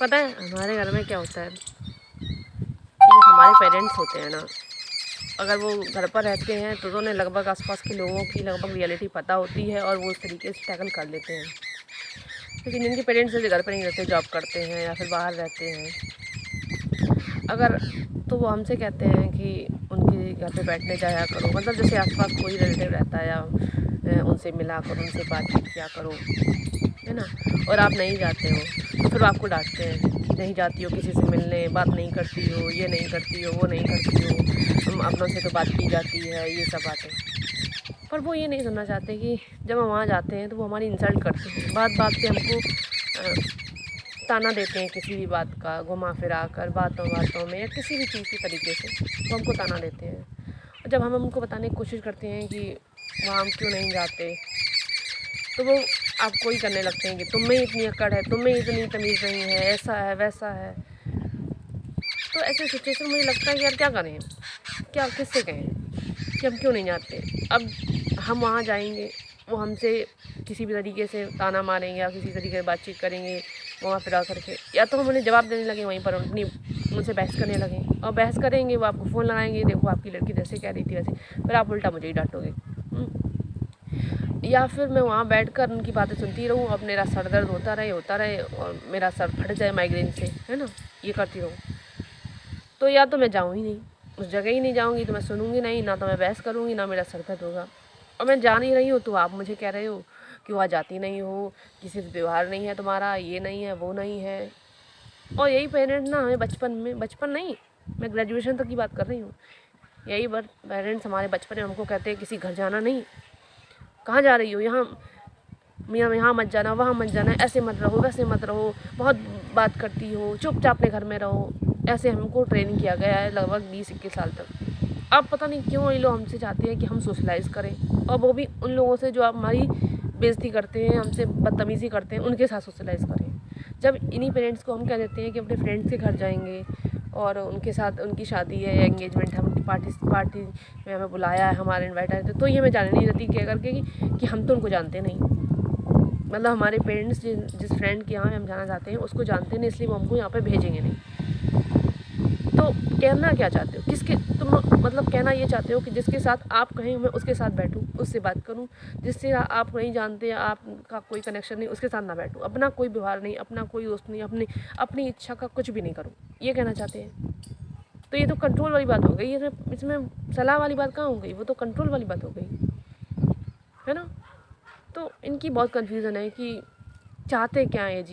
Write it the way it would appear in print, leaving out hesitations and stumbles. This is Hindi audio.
पता है हमारे घर में क्या होता है कि जो हमारे पेरेंट्स होते हैं ना, अगर वो घर पर रहते हैं तो उन्हें लगभग आसपास के लोगों की लगभग रियलिटी पता होती है और वो उस तरीके से टैकल कर लेते हैं। लेकिन जिनके पेरेंट्स जैसे घर पर नहीं रहते, जॉब करते हैं या फिर बाहर रहते हैं, अगर तो वो हमसे कहते हैं कि उनके घर पे बैठने जाया करो, मतलब जैसे आसपास कोई रिलेटिव रहता है या उनसे मिला करो, उनसे बातचीत किया करो, है ना। और आप नहीं जाते हो तो फिर आपको डांटते हैं कि नहीं जाती हो किसी से मिलने, बात नहीं करती हो, ये नहीं करती हो, वो नहीं करती हो, हम अपनों से तो बात की जाती है, ये सब बातें। पर वो ये नहीं सुनना चाहते कि जब हम वहाँ जाते हैं तो वो हमारी इंसल्ट करते हैं, बात बात पे हमको ताना देते हैं, किसी भी बात का घुमा फिरा कर बातों बातों में या किसी भी चीज़ के तरीके से वो हमको ताना देते हैं। और जब हम उनको बताने की कोशिश करते हैं कि वहाँ हम क्यों नहीं जाते, तो वो आपको ही करने लगते हैं कि तुम में इतनी अकड़ है, तुम में इतनी तमीज़ नहीं है, ऐसा है वैसा है। तो ऐसे सिचुएशन मुझे लगता है कि यार क्या करें, क्या किससे कहें कि हम क्यों नहीं जाते। अब हम वहाँ जाएंगे, वो हमसे किसी भी तरीके से ताना मारेंगे या किसी तरीके से बातचीत करेंगे वहाँ फिरा करके, या तो हम उन्हें जवाब देने लगे वहीं पर, अपनी उनसे बहस करने लगें। और बहस करेंगे, वो आपको फ़ोन लगाएंगे, देखो आपकी लड़की जैसे कह रही थी वैसे, फिर आप उल्टा मुझे ही डांटोगे। या फिर मैं वहाँ बैठकर उनकी बातें सुनती रहूँ और मेरा सर दर्द होता रहे और मेरा सर फट जाए माइग्रेन से, है ना, ये करती रहूँ। तो या तो मैं जाऊँ ही नहीं, उस जगह ही नहीं जाऊँगी, तो मैं सुनूँगी नहीं, ना तो मैं बहस करूँगी, ना मेरा सर दर्द होगा। और मैं जा नहीं रही हूँ तो आप मुझे कह रहे हो कि वहाँ जाती नहीं हो, किसी से व्यवहार नहीं है तुम्हारा, ये नहीं है वो नहीं है। और यही पेरेंट्स ना हमें बचपन नहीं, मैं ग्रेजुएशन तक की बात कर रही हूँ, यही पेरेंट्स हमारे बचपन में हमको कहते हैं किसी घर जाना नहीं, कहाँ जा रही हो, यहाँ मत जाना, वहाँ मत जाना, ऐसे मत रहो, वैसे मत रहो, बहुत बात करती हो, चुपचाप अपने घर में रहो। ऐसे हमको ट्रेनिंग किया गया है लगभग 20-21 साल तक। अब पता नहीं क्यों ये लोग हमसे चाहते हैं कि हम सोशलाइज़ करें, और वो भी उन लोगों से जो हमारी बेइज्जती करते हैं, हमसे बदतमीज़ी करते हैं, उनके साथ सोशलाइज़ करें। जब इन्हीं पेरेंट्स को हम कह देते हैं कि अपने फ्रेंड्स के घर जाएंगे और उनके साथ उनकी शादी है या एंगेजमेंट है, उनकी पार्टी में हमें बुलाया है, हमारे इन्वाइट आए थे, तो ये हमें जाने नहीं देती क्या करके कि हम तो उनको जानते नहीं। मतलब हमारे पेरेंट्स जिस फ्रेंड के यहाँ हम जाना चाहते हैं उसको जानते नहीं, इसलिए वो हमको यहाँ पे भेजेंगे नहीं। तो कहना क्या चाहते हो, किसके तुम मतलब कहना ये चाहते हो कि जिसके साथ आप कहें मैं उसके साथ बैठूं, उससे बात करूं, जिससे आप नहीं जानते, आपका कोई कनेक्शन नहीं, उसके साथ ना बैठूं, अपना कोई व्यवहार नहीं, अपना कोई दोस्त नहीं, अपनी इच्छा का कुछ भी नहीं करूं, ये कहना चाहते हैं। तो ये तो कंट्रोल वाली बात हो गई, इसमें सलाह वाली बात कहाँ हो गई, वो तो कंट्रोल वाली बात हो गई, है ना। तो इनकी बहुत कन्फ्यूज़न है कि चाहते क्या है जी।